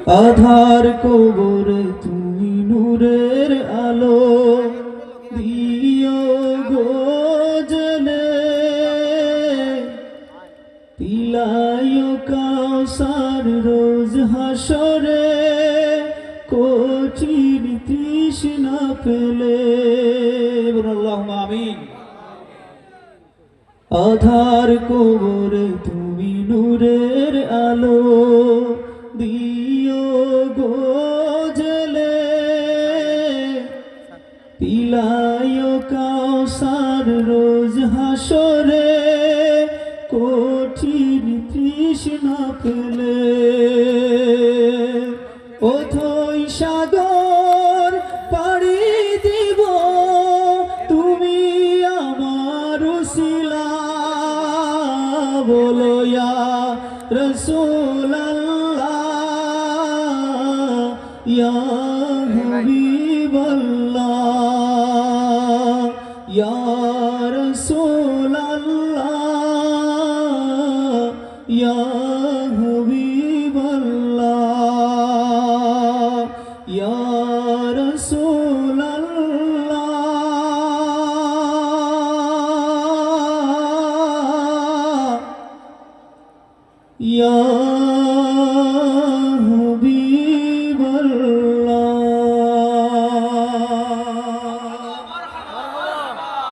আধার কবরে তুমি নূরের আলো দিও গো জেলে, পিলায়ো কাউসার রোজ হাসরে কঠিন তৃষ্ণা পেলে। আল্লাহুম্মা আমিন। আধার কবরে তুমি নূরের আলো দিও গো জেলে, পিলায়ো কাউসার রোজ হাসরে কঠিন তৃষ্ণা পেলে। অথই সাগর পাড়ি দিব তুমি আমার উসিলা, বলো ইয়া রাসূলুল্লাহ ইয়া হাবিবাল্লাহ ইয়া রাসূলুল্লাহ ইয়া হাবিবাল্লাহ ইয়া রাসূলুল্লাহ ইয়া